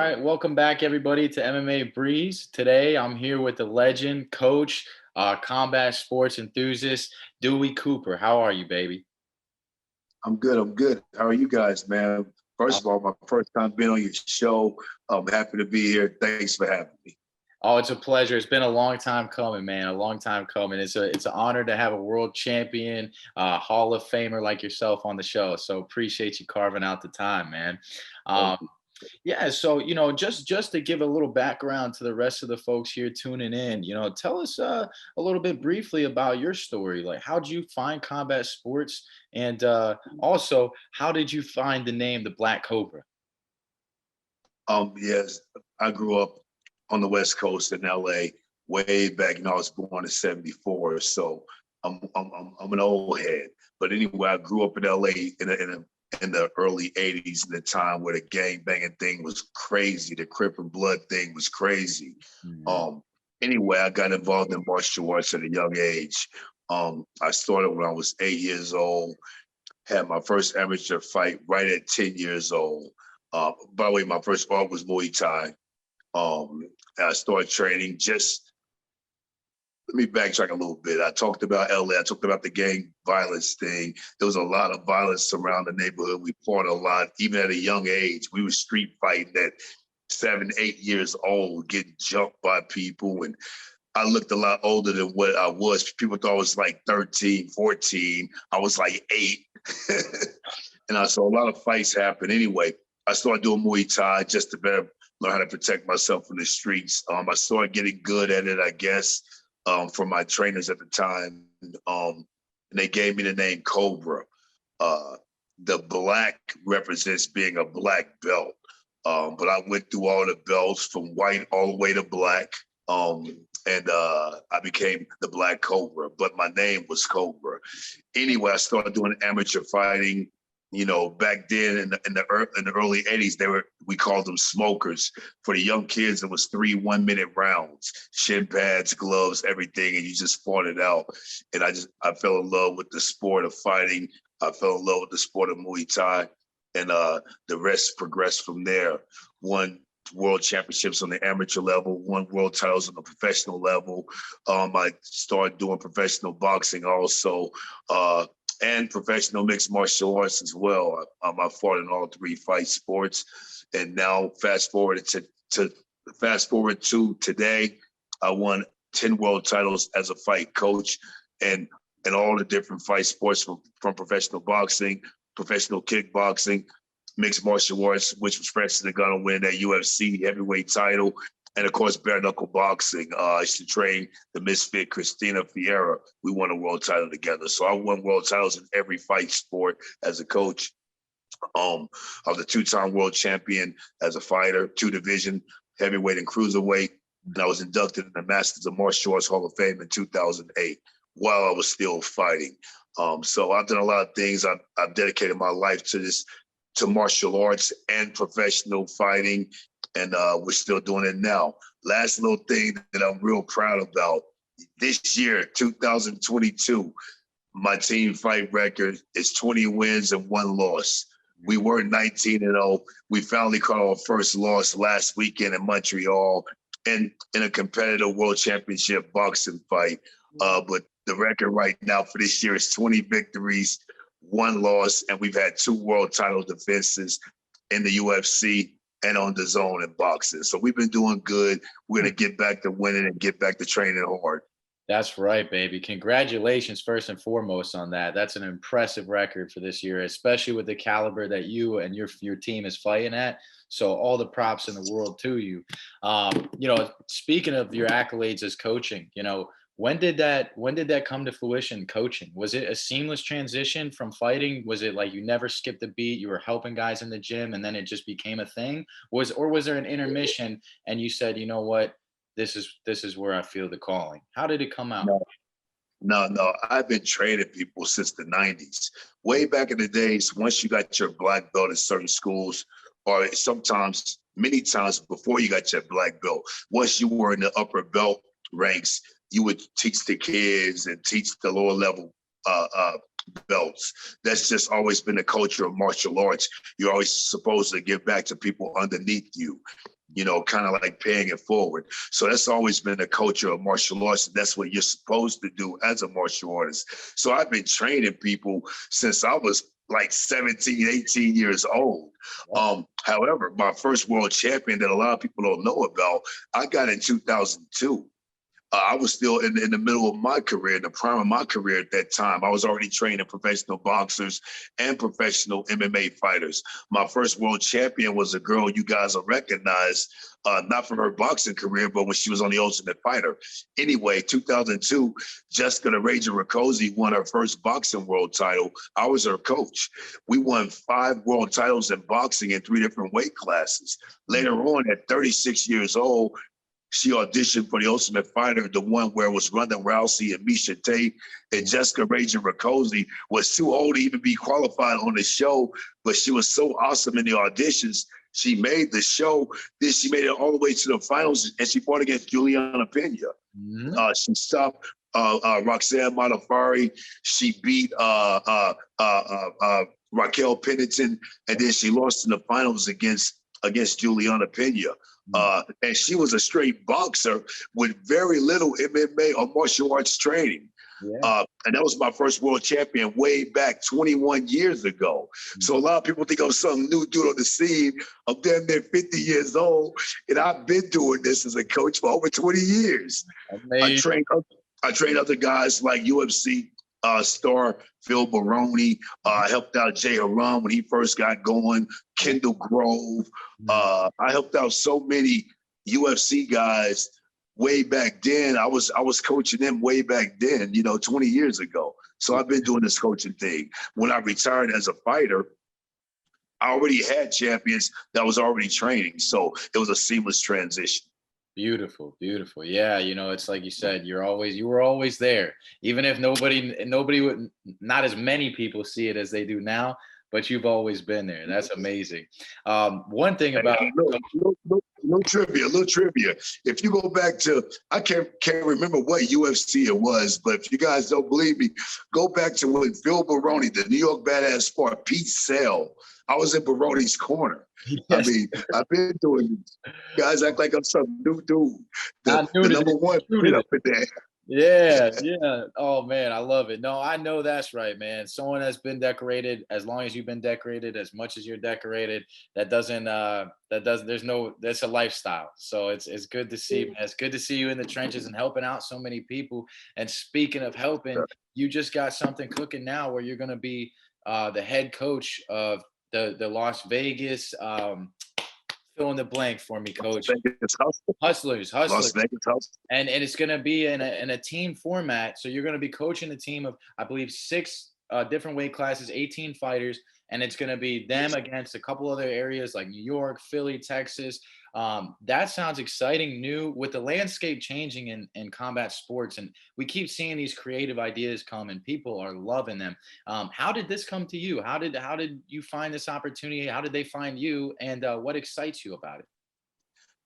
right, welcome back everybody to MMA Breeze. Today I'm here with the legend, coach, combat sports enthusiast, Dewey Cooper. How are you, baby? I'm good. I'm good. How are you guys, man? First of all, my first time being on your show. I'm happy to be here. Thanks for having me. Oh, it's a pleasure. It's been a long time coming, man. A long time coming. It's an honor to have a world champion, Hall of Famer like yourself on the show. So appreciate you carving out the time, man. Um, Yeah, so just to give a little background to the rest of the folks here tuning in, tell us a little bit briefly about your story. Like, how did you find combat sports, and also how did you find the name the Black Cobra? Yes, I grew up on the West Coast in LA way back. I was born in '74, so I'm an old head. But anyway, I grew up in LA in the early '80s, in the time where the gang banging thing was crazy, the Crip and Blood thing was crazy. Mhm. Um, anyway, I got involved in martial arts at a young age. I started when I was 8 years old. Had my first amateur fight right at 10 years old. By the way, my first art was Muay Thai. And I started training. Just let me backtrack a little bit. I talked about LA. I talked about the gang violence thing. There was a lot of violence around the neighborhood. We fought a lot, even at a young age. We were street fighting at 7, 8 years old, getting jumped by people. And I looked a lot older than what I was. People thought I was like 13, 14. I was like 8. And I saw a lot of fights happen. Anyway, I started doing Muay Thai just to better learn how to protect myself in the streets. I started getting good at it, I guess, from my trainers at the time. And they gave me the name Cobra. Uh, the black represents being a black belt. But I went through all the belts from white all the way to black. And I became the Black Cobra, but my name was Cobra. Anyway, I started doing amateur fighting. Back then in the early '80s, we called them smokers. For the young kids, it was 3 1-minute rounds, shin pads, gloves, everything, and you just fought it out. And I fell in love with the sport of fighting. I fell in love with the sport of Muay Thai, and the rest progressed from there. Won world championships on the amateur level, won world titles on the professional level. I started doing professional boxing also. And professional mixed martial arts as well. I fought in all 3 fight sports, and now fast forward to today, I won 10 world titles as a fight coach, and all the different fight sports from professional boxing, professional kickboxing, mixed martial arts, which was Francis Ngannou winning that UFC heavyweight title, and of course, bare knuckle boxing. I used to train the misfit Christina Fiera. We won a world title together. So I won world titles in every fight sport as a coach. I was a 2-time world champion as a fighter, 2-division, heavyweight and cruiserweight. And I was inducted in the Masters of Martial Arts Hall of Fame in 2008 while I was still fighting. So I've done a lot of things. I've dedicated my life to martial arts and professional fighting, and we're still doing it now. Last little thing that I'm real proud about, this year, 2022, my team fight record is 20 wins and 1 loss. We were 19-0. We finally caught our first loss last weekend in Montreal in a competitive world championship boxing fight. But the record right now for this year is 20 victories, 1 loss, and we've had 2 world title defenses in the UFC and on the zone in boxing. So we've been doing good. We're going to get back to winning and get back to training hard. That's right, baby. Congratulations, first and foremost, on that. That's an impressive record for this year, especially with the caliber that you and your team is fighting at. So all the props in the world to you. Speaking of your accolades as coaching, when did that come to fruition, coaching? Was it a seamless transition from fighting? Was it like you never skipped a beat, you were helping guys in the gym, and then it just became a thing? Was there an intermission and you said, you know what, this is where I feel the calling? How did it come out? No. I've been training people since the '90s. Way back in the days, once you got your black belt in certain schools, or sometimes, many times before you got your black belt, once you were in the upper belt ranks, you would teach the kids and teach the lower level belts. That's just always been the culture of martial arts. You're always supposed to give back to people underneath you, you know, kind of like paying it forward. So that's always been the culture of martial arts. That's what you're supposed to do as a martial artist. So I've been training people since I was like 17, 18 years old. However, my first world champion that a lot of people don't know about, I got in 2002. I was still in the middle of my career, the prime of my career at that time. I was already training professional boxers and professional MMA fighters. My first world champion was a girl you guys will recognize, not from her boxing career, but when she was on The Ultimate Fighter. Anyway, 2002, Jessica the Ranger Rakoczy won her first boxing world title. I was her coach. We won 5 world titles in boxing in 3 different weight classes. Later on, at 36 years old, she auditioned for The Ultimate Fighter, the one where it was Ronda Rousey and Miesha Tate, and Jessica Ranger Rakoczy was too old to even be qualified on the show, but she was so awesome in the auditions. She made the show. Then she made it all the way to the finals, and she fought against Juliana Pena. She stopped Roxanne Modafferi. She beat Raquel Pennington, and then she lost in the finals against Juliana Pena. And she was a straight boxer with very little MMA or martial arts training. And that was my first world champion way back 21 years ago. So a lot of people think I'm some new dude on the scene. I'm damn near 50 years old, and I've been doing this as a coach for over 20 years. Amazing. I trained other guys like UFC star Phil Baroni. I helped out Jay Haram when he first got going. Kendall Grove. I helped out so many UFC guys way back then. I was coaching them way back then, 20 years ago. So I've been doing this coaching thing. When I retired as a fighter, I already had champions that was already training. So it was a seamless transition. Beautiful, beautiful. Yeah, it's like you said, you were always there. Even if nobody would, not as many people see it as they do now, but you've always been there. That's amazing. One thing about little trivia. If you go back to, I can't remember what UFC it was, but if you guys don't believe me, go back to when Phil Baroni, the New York Badass, fought Pete Sale. I was in Baroni's corner. Yes. I mean, I've been doing this. Guys act like I'm some new dude. The number one fit up in there. Yeah. Oh man, I love it. No, I know that's right, man. Someone that's been decorated as long as you've been decorated, as much as you're decorated, that's a lifestyle. So it's good to see, man. It's good to see you in the trenches and helping out so many people. And speaking of helping, you just got something cooking now where you're going to be the head coach of the Las Vegas, fill in the blank for me, coach. Hustlers. Las Vegas Hustlers. And it's going to be in a team format. So you're going to be coaching a team of, I believe, 6 different weight classes, 18 fighters. And it's going to be them against a couple other areas like New York, Philly, Texas. That sounds exciting, new, with the landscape changing in combat sports. And we keep seeing these creative ideas come and people are loving them. How did this come to you? How did you find this opportunity? How did they find you? And what excites you about it?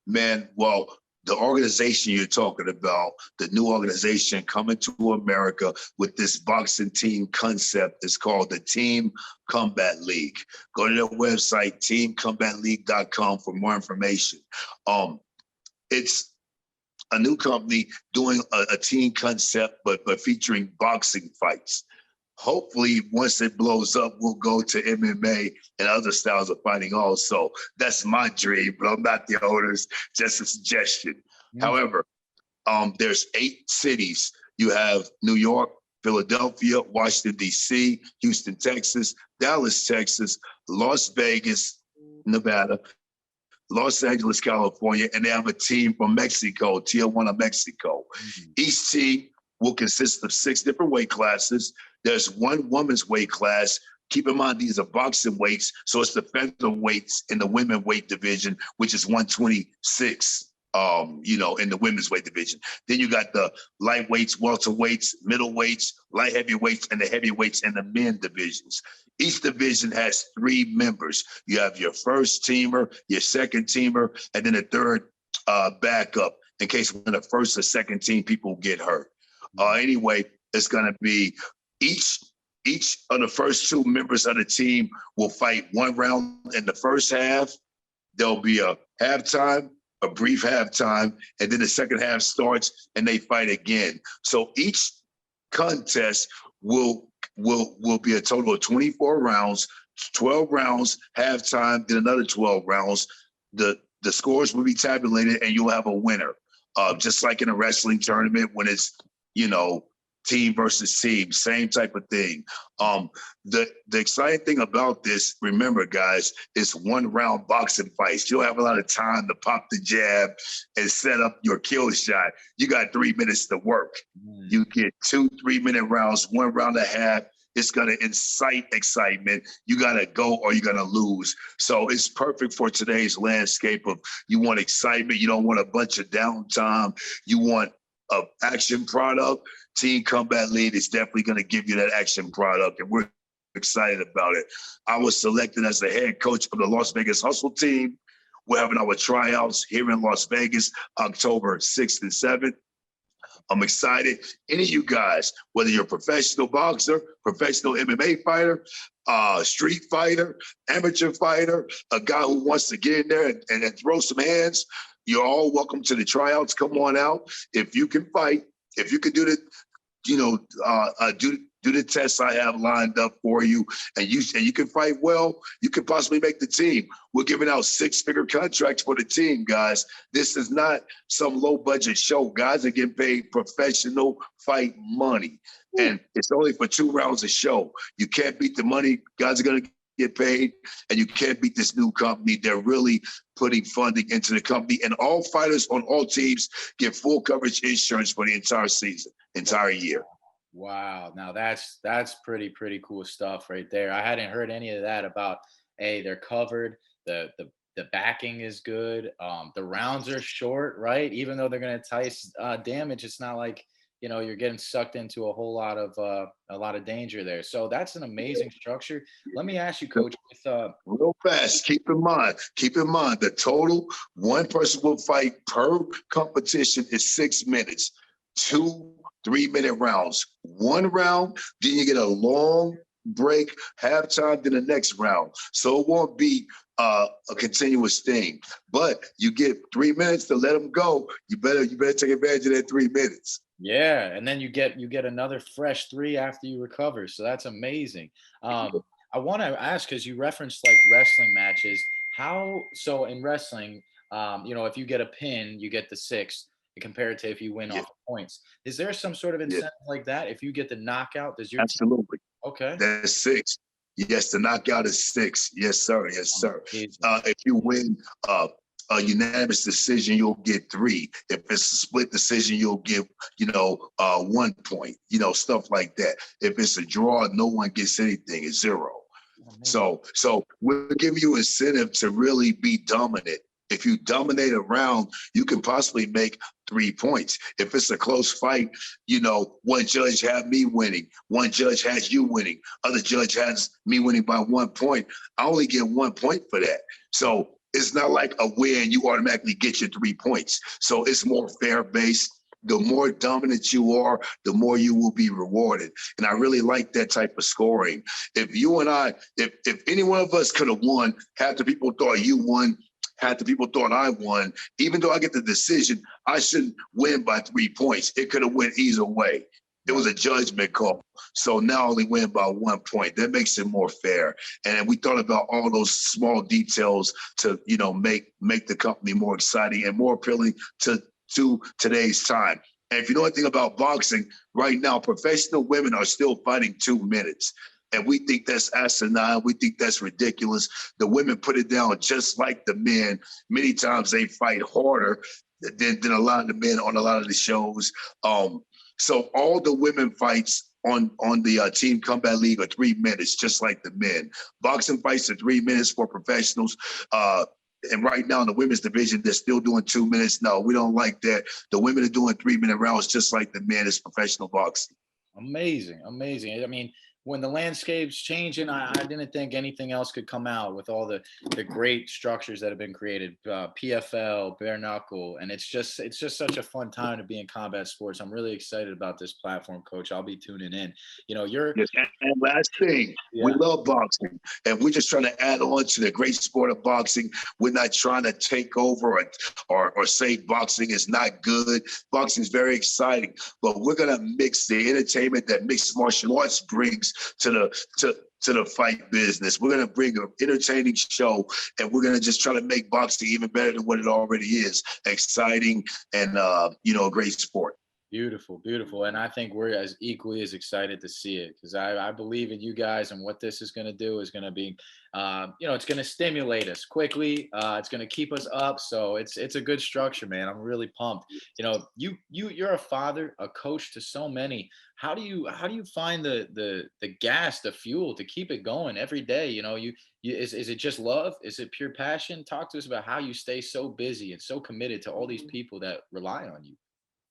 Man, well, the organization you're talking about, the new organization coming to America with this boxing team concept is called the Team Combat League. Go to their website, teamcombatleague.com, for more information. It's a new company doing a team concept, but featuring boxing fights. Hopefully, once it blows up, we'll go to MMA and other styles of fighting also. That's my dream, but I'm not the owners, just a suggestion. However, there's 8 cities. You have New York, Philadelphia, Washington, D.C., Houston, Texas, Dallas, Texas, Las Vegas, Nevada, Los Angeles, California, and they have a team from Mexico, Tijuana, Mexico. Each team will consist of 6 different weight classes. There's 1 women's weight class. Keep in mind, these are boxing weights, so it's the featherweights in the women weight division, which is 126, in the women's weight division. Then you got the lightweights, welterweights, middleweights, light heavyweights, and the heavyweights in the men divisions. Each division has 3 members. You have your first teamer, your second teamer, and then a third backup in case one of the first or second team people get hurt. Anyway, it's going to be each Each of the first 2 members of the team will fight 1 round in the first half. There'll be a halftime, a brief halftime, and then the second half starts and they fight again. So each contest will be a total of 24 rounds, 12 rounds, halftime, then another 12 rounds. The scores will be tabulated and you'll have a winner. Just like in a wrestling tournament when it's, team versus team, same type of thing. The exciting thing about this, remember, guys, it's 1 round boxing fights. You don't have a lot of time to pop the jab and set up your kill shot. You got 3 minutes to work. You get 2 3-minute rounds, 1 round and a half. It's going to incite excitement. You got to go or you're going to lose. So it's perfect for today's landscape of you want excitement. You don't want a bunch of downtime. You want an action product. Team Combat Lead is definitely going to give you that action product, and we're excited about it. I was selected as the head coach of the Las Vegas Hustle team. We're having our tryouts here in Las Vegas, October 6th and 7th. I'm excited. Any of you guys, whether you're a professional boxer, professional MMA fighter, street fighter, amateur fighter, a guy who wants to get in there and throw some hands, you're all welcome to the tryouts. Come on out. If you can fight, if you can do the, do the tests I have lined up for you, and you can fight well, you can possibly make the team. We're giving out 6-figure contracts for the team, guys. This is not some low-budget show. Guys are getting paid professional fight money, and it's only for 2 rounds a show. You can't beat the money. Guys are going to get paid, and you can't beat this new company. They're really putting funding into the company, and all fighters on all teams get full coverage insurance for the entire season, entire year. Wow. Now that's pretty cool stuff right there. I hadn't heard any of that about, hey, they're covered. The backing is good. The rounds are short, right? Even though they're going to entice damage, it's not like, you're getting sucked into a whole lot of danger there. So that's an amazing structure. Let me ask you, Coach, with real fast, keep in mind, the total 1 person will fight per competition is 6 minutes, 2 3-minute rounds, 1 round, then you get a long break, halftime, then the next round. So it won't be a continuous thing, but you get 3 minutes to let them go. You better take advantage of that 3 minutes. Yeah, and then you get another fresh 3 after you recover. So that's amazing. I want to ask, because you referenced like wrestling matches. So in wrestling, if you get a pin, you get the 6 compared to if you win off points. Is there some sort of incentive like that? If you get the knockout, does your absolutely team... Okay, that's 6. Yes, the knockout is 6. Yes, sir. Yes, sir. If you win a unanimous decision, you'll get 3. If it's a split decision, you'll get 1 point. Stuff like that. If it's a draw, no one gets anything. It's 0. So we'll give you incentive to really be dominant. If you dominate a round, you can possibly make 3 points. If it's a close fight, one judge had me winning, one judge has you winning, other judge has me winning by 1 point. I only get 1 point for that. So it's not like a win, you automatically get your 3 points. So it's more fair based. The more dominant you are, the more you will be rewarded. And I really like that type of scoring. If you and I, if any one of us could have won, half the people thought you won, half the people thought I won. Even though I get the decision, I shouldn't win by 3 points. It could have went either way. It was a judgment call. So now I only win by 1 point. That makes it more fair. And we thought about all those small details to, make the company more exciting and more appealing to today's time. And if you know anything about boxing, right now, professional women are still fighting 2 minutes. And we think that's asinine. We think that's ridiculous. The women put it down just like the men. Many times they fight harder than a lot of the men on a lot of the shows. So all the women fights on the Team Combat League are 3 minutes, just like the men. Boxing fights are 3 minutes for professionals. And right now in the women's division, they're still doing 2 minutes. No, we don't like that. The women are doing 3-minute rounds just like the men. It's professional boxing. Amazing. I mean, when the landscape's changing, I didn't think anything else could come out with all the great structures that have been created. PFL, bare knuckle, and it's just such a fun time to be in combat sports. I'm really excited about this platform, Coach. I'll be tuning in. You're Yes, and last thing, we yeah. love boxing, and we're just trying to add on to the great sport of boxing. We're not trying to take over or say boxing is not good. Boxing is very exciting, but we're gonna mix the entertainment that mixed martial arts brings to the fight business. We're gonna bring an entertaining show, and we're gonna just try to make boxing even better than what it already is. Exciting and a great sport. Beautiful, beautiful. And I think we're as equally as excited to see it because I believe in you guys and what this is going to do is going to be, it's going to stimulate us quickly. It's going to keep us up. So it's a good structure, man. I'm really pumped. You're a father, a coach to so many. How do you find the gas, the fuel to keep it going every day? Is it just love? Is it pure passion? Talk to us about how you stay so busy and so committed to all these people that rely on you.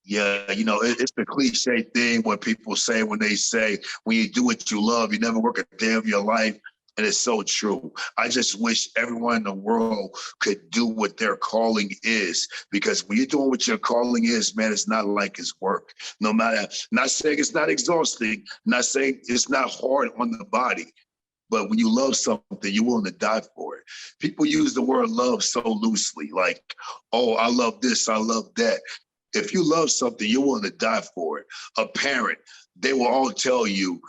Yeah, it's the cliche thing when people say, when they say, when you do what you love, you never work a day of your life. And it's so true. I just wish everyone in the world could do what their calling is, because when you're doing what your calling is, man, it's not like it's work. No matter, not saying it's not exhausting, not saying it's not hard on the body, but when you love something, you're willing to die for it. People use the word love so loosely, like, oh, I love this, I love that. If you love something, you're willing to die for it. A parent, they will all tell you,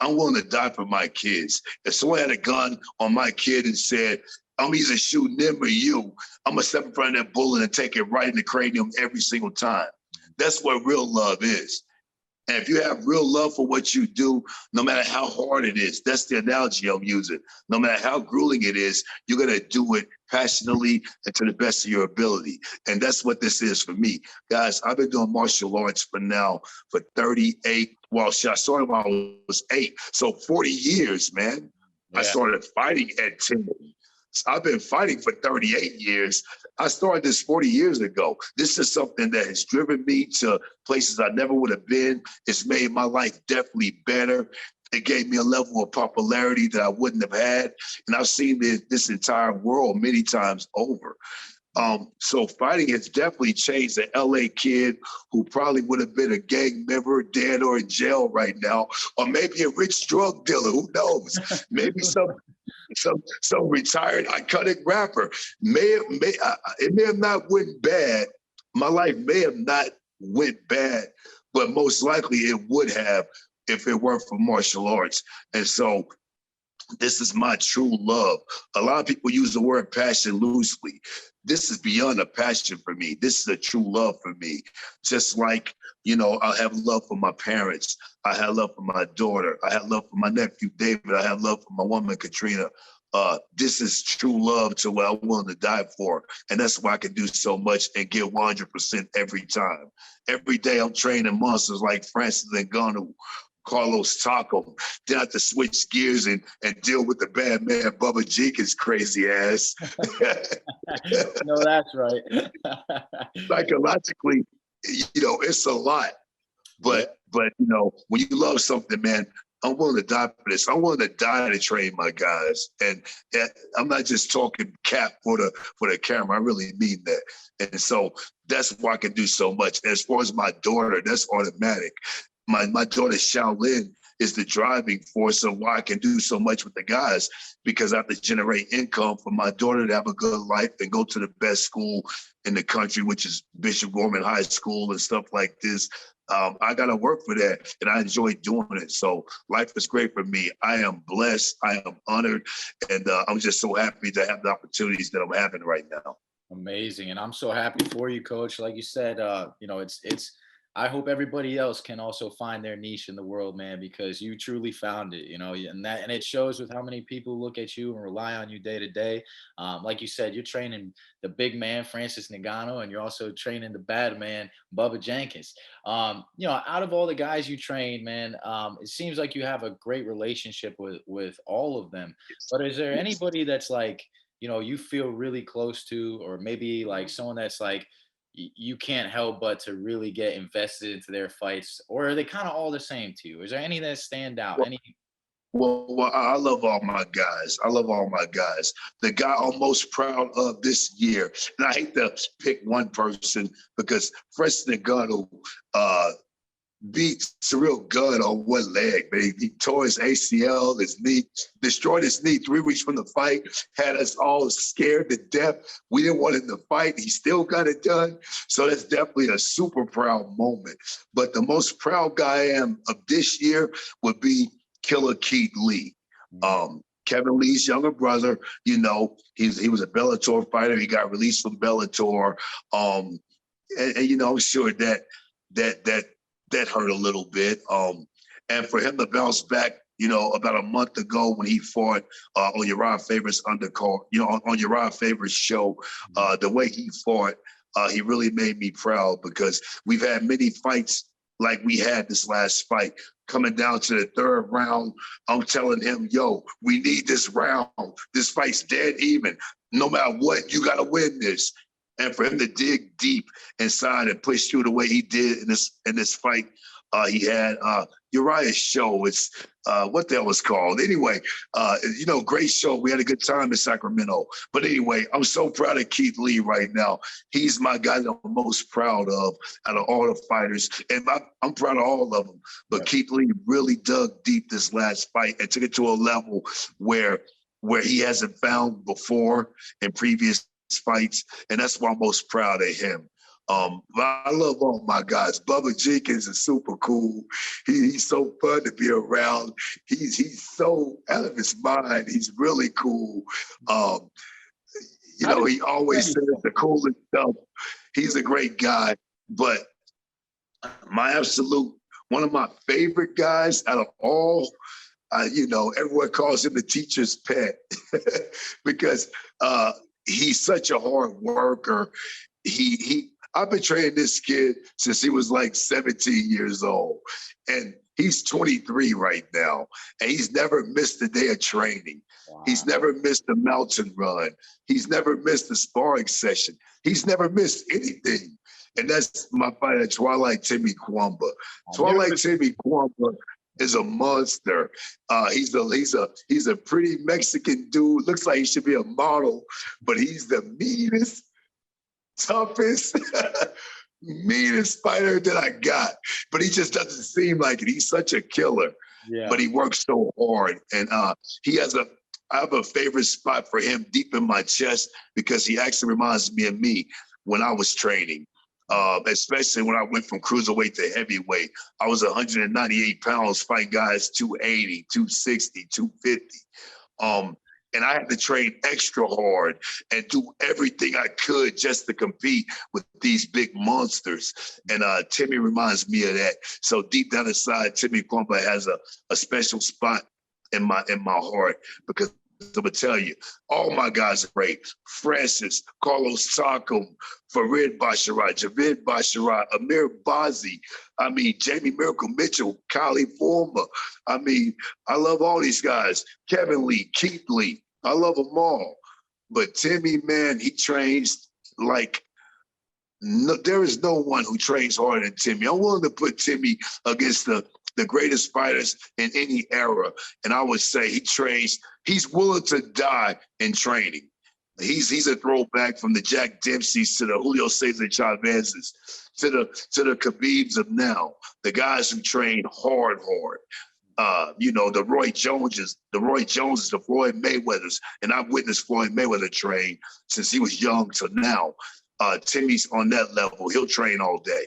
I'm willing to die for my kids. If someone had a gun on my kid and said, I'm either shooting them or you, I'm gonna step in front of that bullet and take it right in the cranium every single time. That's what real love is. And if you have real love for what you do, no matter how hard it is, that's the analogy I'm using. No matter how grueling it is, you're going to do it passionately and to the best of your ability. And that's what this is for me. Guys, I've been doing martial arts for 38. Well, I started when I was 8. So 40 years, man. I Yeah. started fighting at 10. I've been fighting for 38 years. I started this 40 years ago. This is something that has driven me to places I never would have been. It's made my life definitely better. It gave me a level of popularity that I wouldn't have had. And I've seen this entire world many times over. So fighting has definitely changed the LA kid who probably would have been a gang member, dead or in jail right now, or maybe a rich drug dealer. Who knows? Maybe some retired iconic rapper it may have not went bad. My life may have not went bad, but most likely it would have if it weren't for martial arts. And so this is my true love. A lot of people use the word passion loosely. This is beyond a passion for me. This is a true love for me. Just like, I have love for my parents. I have love for my daughter. I have love for my nephew, David. I have love for my woman, Katrina. This is true love to what I'm willing to die for. And that's why I can do so much and give 100% every time. Every day I'm training monsters like Francis Ngannou, Carlos Taco. Then I have to switch gears and deal with the bad man Bubba Jenkins' crazy ass. No, that's right. Psychologically, it's a lot. Yeah. But when you love something, man, I'm willing to die for this. I'm willing to die to train my guys. And I'm not just talking cap for the camera. I really mean that. And so that's why I can do so much. As far as my daughter, that's automatic. My daughter Shaolin is the driving force of why I can do so much with the guys, because I have to generate income for my daughter to have a good life and go to the best school in the country, which is Bishop Gorman High School and stuff like this. I got to work for that, and I enjoy doing it. So life is great for me. I am blessed. I am honored, and I'm just so happy to have the opportunities that I'm having right now. Amazing. And I'm so happy for you, Coach. Like you said, it's I hope everybody else can also find their niche in the world, man, because you truly found it, and it shows with how many people look at you and rely on you day to day. Like you said, you're training the big man, Francis Ngannou, and you're also training the bad man, Bubba Jenkins. Out of all the guys you train, man, it seems like you have a great relationship with all of them. But is there anybody that's like, you feel really close to, or maybe like someone that's like, you can't help but to really get invested into their fights, or are they kind of all the same to you? Is there any that stand out? Well, Any? Well, I love all my guys. I love all my guys. The guy I'm most proud of this year, and I hate to pick one person because Preston Gunn uh, beat Cyril Gunn on one leg, man. He tore his ACL, his knee, destroyed his knee 3 weeks from the fight, had us all scared to death. We didn't want him to fight. He still got it done. So that's definitely a super proud moment. But the most proud guy I am of this year would be Killer Keith Lee. Kevin Lee's younger brother, you know, he was a Bellator fighter. He got released from Bellator. And you know, I'm sure that hurt a little bit. And for him to bounce back, you know, about a month ago when he fought on Uriah Favor's undercard, you know, on Uriah Favor's show, the way he fought, he really made me proud because we've had many fights like we had this last fight. Coming down to the 3rd round, I'm telling him, yo, we need this round. This fight's dead even. No matter what, you got to win this. And for him to dig deep inside and push through the way he did in this fight, he had Uriah's show. It's what the hell was called? Anyway, you know, great show. We had a good time in Sacramento. But anyway, I'm so proud of Keith Lee right now. He's my guy that I'm most proud of out of all the fighters. And I'm proud of all of them. But Keith Lee really dug deep this last fight and took it to a level where he hasn't found before in previous fights, and that's why I'm most proud of him. But I love all my guys. Bubba Jenkins is super cool. He's so fun to be around. He's so out of his mind. He's really cool. You know, he always says the coolest stuff. He's a great guy. But one of my favorite guys out of all, you know, everyone calls him the teacher's pet because he's such a hard worker. I've been training this kid since he was like 17 years old. And he's 23 right now. And he's never missed a day of training. Wow. He's never missed a mountain run. He's never missed a sparring session. He's never missed anything. And that's my fighter, Twilight Timmy Kwamba. Twilight Timmy Kwamba is a monster. He's a pretty Mexican dude. Looks like he should be a model, but he's the meanest, toughest, meanest fighter that I got. But he just doesn't seem like it. He's such a killer. Yeah. But he works so hard. And I have a favorite spot for him deep in my chest because he actually reminds me of me when I was training. Especially when I went from cruiserweight to heavyweight. I was 198 pounds, fighting guys 280, 260, 250. And I had to train extra hard and do everything I could just to compete with these big monsters. And Timmy reminds me of that. So deep down inside, Timmy Kwamba has a special spot in my heart because I'm gonna tell you, all my guys are great. Francis, Carlos Takam, Farid Basharat, Javid Basharat, Amir Bazi. I mean, Jamie Miracle Mitchell, Kylie Former. I mean, I love all these guys. Kevin Lee, Keith Lee. I love them all. But Timmy, man, he trains like there is no one who trains harder than Timmy. I'm willing to put Timmy against the greatest fighters in any era. And I would say he's willing to die in training. He's a throwback from the Jack Dempseys to the Julio Cesar Chavez's to the Khabibs of now, the guys who train hard. You know, the Roy Joneses, the Floyd Mayweathers, and I've witnessed Floyd Mayweather train since he was young to now. Timmy's on that level. He'll train all day.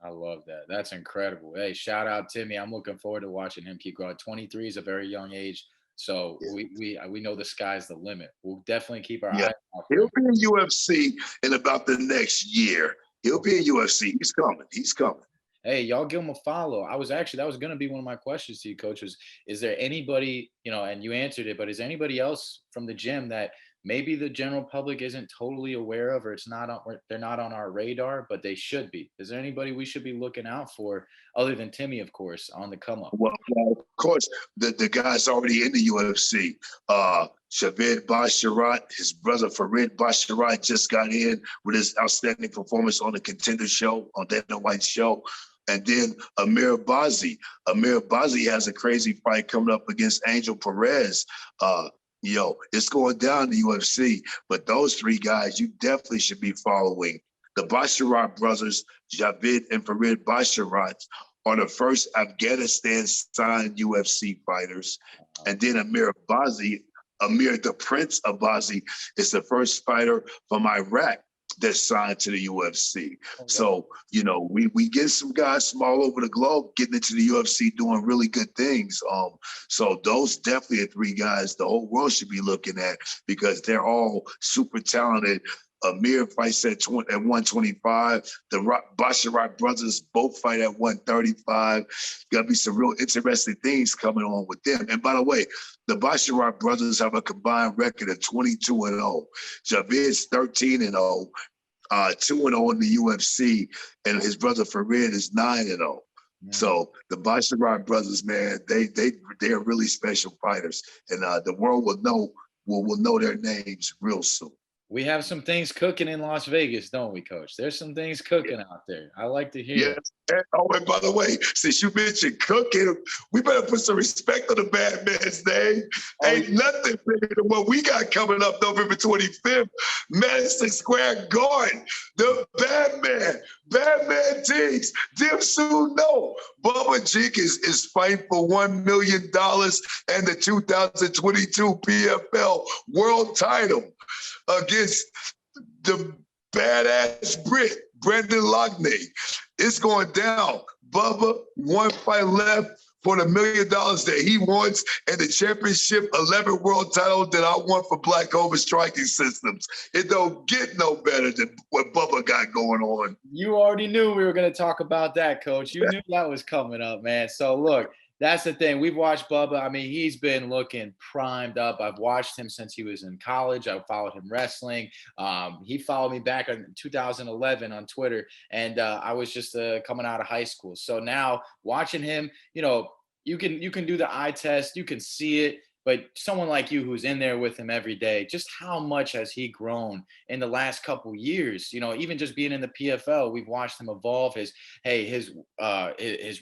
I love that. That's incredible. Hey, shout out Timmy. I'm looking forward to watching him keep growing. 23 is a very young age. So we know the sky's the limit. We'll definitely keep our eyes out. He'll be in UFC in about the next year. He'll be in UFC. He's coming. He's coming. Hey, y'all give him a follow. That was going to be one of my questions to you, Coach. Is there anybody, you know, and you answered it, but is there anybody else from the gym that maybe the general public isn't totally aware of, or they're not on our radar, but they should be? Is there anybody we should be looking out for other than Timmy, of course, on the come up? Well, of course, the guy's already in the UFC. Javid Basharat, his brother Farid Basharat just got in with his outstanding performance on the Contender show, on Dana White's show. And then Amir Bazi. Amir Bazi has a crazy fight coming up against Angel Perez. It's going down in the UFC. But those three guys, you definitely should be following. The Basharat brothers, Javid and Farid Basharat, are the first Afghanistan-signed UFC fighters. And then Amir Bazi, Amir the Prince Abazi, is the first fighter from Iraq that's signed to the UFC. Okay. So, we get some guys from all over the globe getting into the UFC doing really good things. So those definitely are three guys the whole world should be looking at because they're all super talented. Amir fights at 125. The Basharat brothers both fight at 135. Got to be some real interesting things coming on with them. And by the way, the Basharat brothers have a combined record of 22-0. Javid's 13-0, 2-0 in the UFC, and his brother Farid is 9-0. So the Basharat brothers, man, they are really special fighters, and the world will know their names real soon. We have some things cooking in Las Vegas, don't we, Coach? There's some things cooking out there. I like to hear. Yeah. And by the way, since you mentioned cooking, we better put some respect on the bad man's name. Ain't nothing bigger than what we got coming up November 25th, Madison Square Garden. The Batman Diggs, Dim soon know. Bubba Jenkins is fighting for $1 million and the 2022 PFL world title against the badass Brit, Brendan Loughnane. It's going down. Bubba, one fight left for the $1 million that he wants and the championship 11 world title that I want for Black Hova Striking Systems. It don't get no better than what Bubba got going on. You already knew we were going to talk about that, Coach. You knew that was coming up, man. So look, that's the thing. We've watched Bubba. I mean, he's been looking primed up. I've watched him since he was in college. I followed him wrestling. He followed me back in 2011 on Twitter, and I was just coming out of high school. So now watching him, you can do the eye test. You can see it. But someone like you who's in there with him every day, just how much has he grown in the last couple years? Even just being in the PFL, we've watched him evolve. His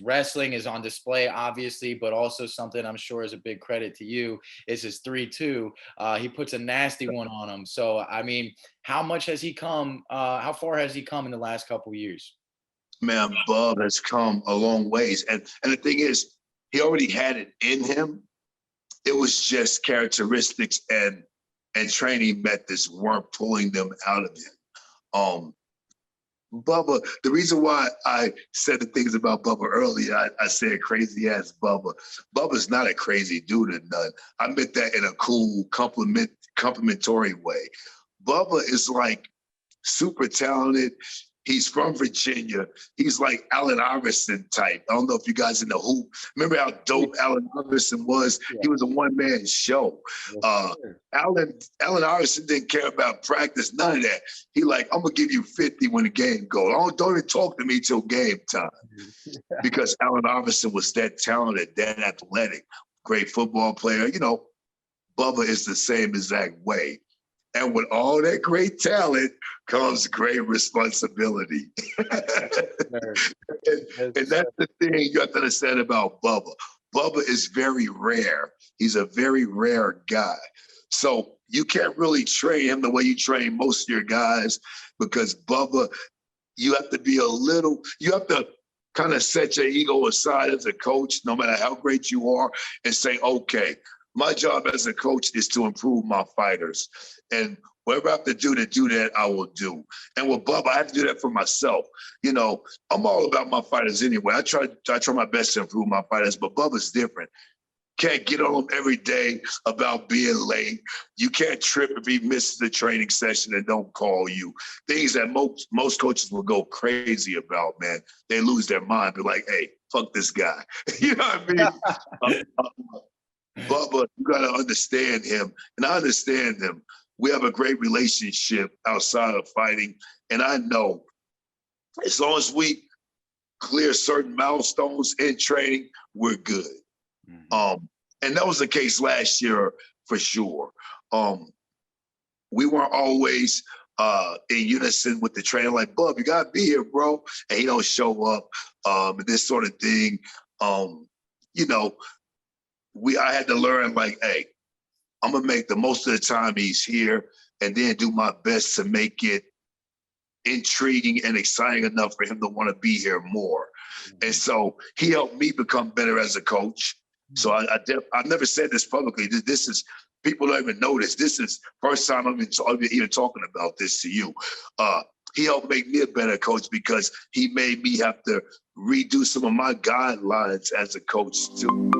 wrestling is on display, obviously, but also something I'm sure is a big credit to you is his 3-2. He puts a nasty one on him. So, I mean, how much has he come? How far has he come in the last couple years? Man, Bub has come a long ways. And the thing is, he already had it in him. It was just characteristics and training methods weren't pulling them out of him. Bubba, the reason why I said the things about Bubba earlier, I said crazy ass Bubba. Bubba's not a crazy dude or none. I meant that in a cool, complimentary way. Bubba is like super talented. He's from Virginia. He's like Allen Iverson type. I don't know if you guys in the hoop. Remember how dope Allen Iverson was? Yeah. He was a one-man show. Allen Iverson didn't care about practice, none of that. He like, I'm going to give you 50 when the game goes. Don't even talk to me till game time. Because Allen Iverson was that talented, that athletic, great football player. Bubba is the same exact way. And with all that great talent comes great responsibility. and that's the thing you have to understand about Bubba. Bubba is very rare. He's a very rare guy. So you can't really train him the way you train most of your guys because Bubba, you have to kind of set your ego aside as a coach, no matter how great you are, and say, okay, my job as a coach is to improve my fighters. And whatever I have to do that, I will do. And with Bubba, I have to do that for myself. I'm all about my fighters anyway. I try my best to improve my fighters, but Bubba's different. Can't get on him every day about being late. You can't trip if he misses the training session and don't call you. Things that most coaches will go crazy about, man. They lose their mind. Be like, hey, fuck this guy. You know what I mean? Bubba, you got to understand him, and I understand him. We have a great relationship outside of fighting, and I know as long as we clear certain milestones in training, we're good. Mm-hmm. And that was the case last year for sure. We weren't always in unison with the trainer, like, Bub, you gotta be here, bro. And he don't show up, and this sort of thing. You know, I had to learn, like, hey, I'm gonna make the most of the time he's here and then do my best to make it intriguing and exciting enough for him to want to be here more. And so he helped me become better as a coach. So I never said this publicly. This is, people don't even know this. This is first time I'm even talking about this to you. He helped make me a better coach because he made me have to redo some of my guidelines as a coach too.